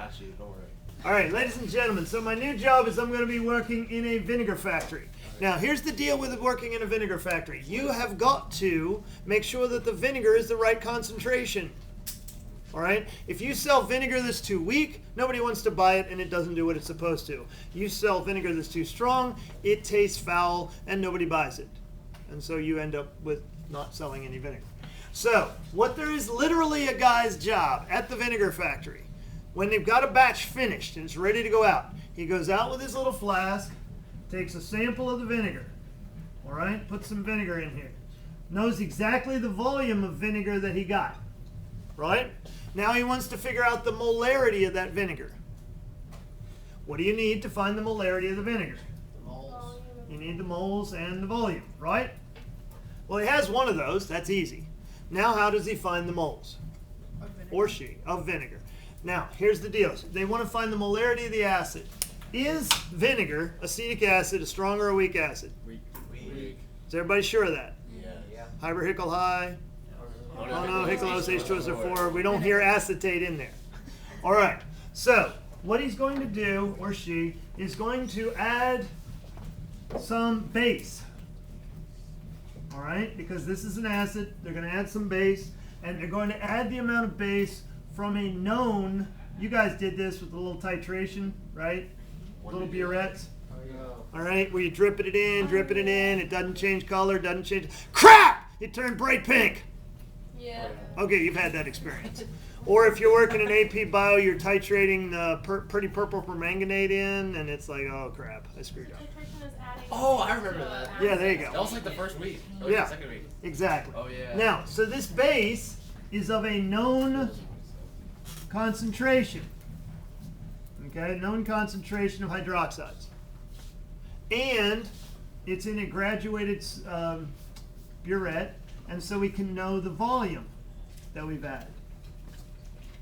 got you. Don't worry. All right, ladies and gentlemen, so my new job is I'm going to be working in a vinegar factory. Now, here's the deal with working in a vinegar factory. You have got to make sure that the vinegar is the right concentration. All right? If you sell vinegar that's too weak, nobody wants to buy it and it doesn't do what it's supposed to. You sell vinegar that's too strong, it tastes foul and nobody buys it. And so you end up with not selling any vinegar. So, what there is literally a guy's job at the vinegar factory, when they've got a batch finished and it's ready to go out, he goes out with his little flask, takes a sample of the vinegar, all right, puts some vinegar in here, knows exactly the volume of vinegar that he got, right? Now he wants to figure out the molarity of that vinegar. What do you need to find the molarity of the vinegar? The moles. You need the moles and the volume, right? Well, he has one of those. That's easy. Now how does he find the moles? Or she, of vinegar. Now, here's the deal. They want to find the molarity of the acid. Is vinegar, acetic acid, a strong or a weak acid? Weak. Is everybody sure of that? Yeah. Hyperhickel high? Oh no, Hicklose, H2SO4. We don't hear acetate in there. All right. So, what he's going to do, or she, is going to add some base. All right? Because this is an acid. They're going to add some base. And they're going to add the amount of base from a known, you guys did this with a little titration, right? Little burettes. All right, where you drip it in, it doesn't change color, doesn't change. Crap! It turned bright pink. Yeah. Okay, you've had that experience. Or if you're working in AP Bio, you're titrating the pretty purple permanganate in, and it's like, oh crap, I screwed up. Oh, I remember that. Yeah, there you go. That was like the first week. Or Yeah. the second week. Exactly. Oh, yeah. Now, so this base is of a known concentration. Okay, known concentration of hydroxides. And it's in a graduated burette, and so we can know the volume that we've added.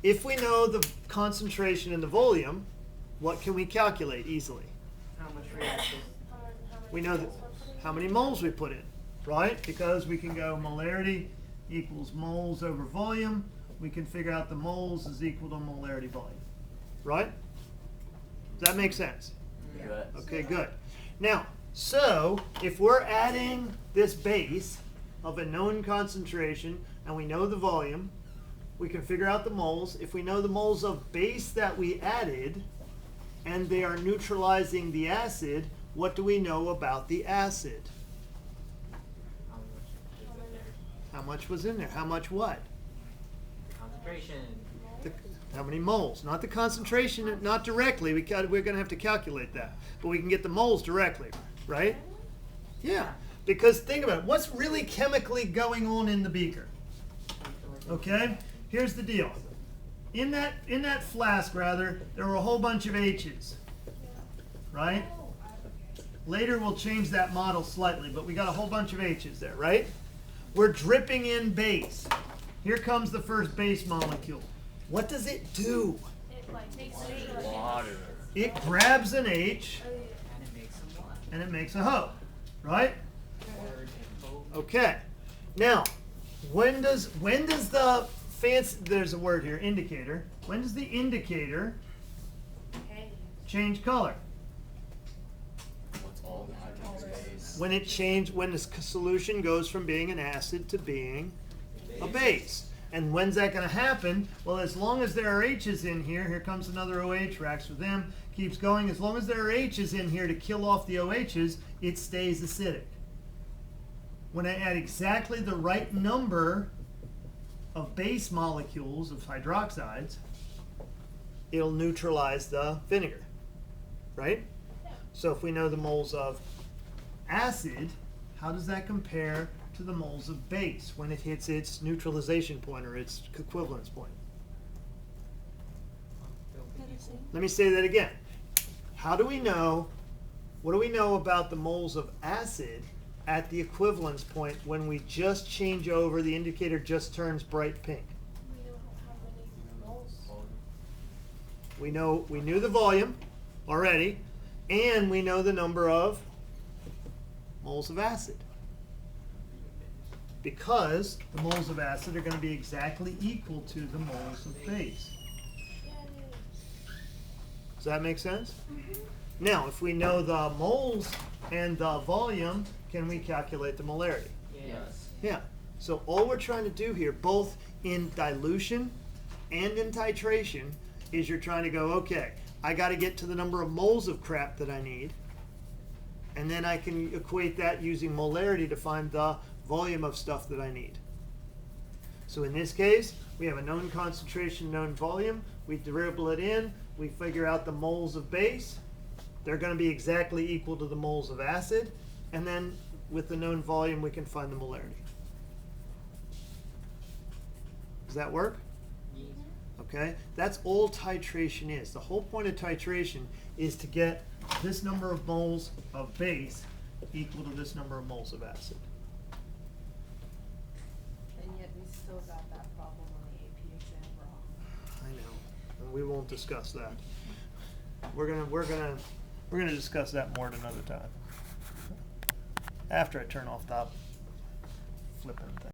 If we know the concentration and the volume, what can we calculate easily? How much reactive? We know how many moles we put in, right? Because we can go molarity equals moles over volume. We can figure out the moles is equal to molarity volume, right? Does that make sense? Yeah. Okay, good. Now, so if we're adding this base of a known concentration and we know the volume, we can figure out the moles. If we know the moles of base that we added and they are neutralizing the acid, what do we know about the acid? How much was in there? How much what? Concentration. How many moles? Not the concentration, not directly. We're going to have to calculate that. But we can get the moles directly, right? Yeah. Because think about it. What's really chemically going on in the beaker? Okay? Here's the deal. In that flask, rather, there were a whole bunch of H's. Right? Later we'll change that model slightly, but we got a whole bunch of H's there, right? We're dripping in base. Here comes the first base molecule. What does it do? Water. It grabs an H And it makes some water. and it makes a Ho, right? Okay. Now, when does the fancy, there's a word here, indicator. When does the indicator change color? What's all the hydrogen base? When the solution goes from being an acid to being a base. And when's that going to happen? Well, as long as there are H's in here comes another OH, reacts with them, keeps going. As long as there are H's in here to kill off the OH's, it stays acidic. When I add exactly the right number of base molecules of hydroxides, it'll neutralize the vinegar, right? So if we know the moles of acid, how does that compare to the moles of base when it hits its neutralization point or its equivalence point? Let me say that again. How do we know, what do we know about the moles of acid at the equivalence point when we just change over, the indicator just turns bright pink? We knew the volume already, and we know the number of moles of acid. Because the moles of acid are going to be exactly equal to the moles of base. Does that make sense? Now, if we know the moles and the volume, can we calculate the molarity? Yes. Yeah. So all we're trying to do here, both in dilution and in titration, is you're trying to go, okay, I got to get to the number of moles of crap that I need, and then I can equate that using molarity to find the volume of stuff that I need. So in this case, we have a known concentration, known volume. We dribble it in. We figure out the moles of base. They're going to be exactly equal to the moles of acid. And then with the known volume, we can find the molarity. Does that work? Yes. Okay, that's all titration is. The whole point of titration is to get this number of moles of base equal to this number of moles of acid. And yet we still got that problem on the AP exam wrong. I know, and we won't discuss that. We're gonna discuss that more at another time. After I turn off the flipping thing.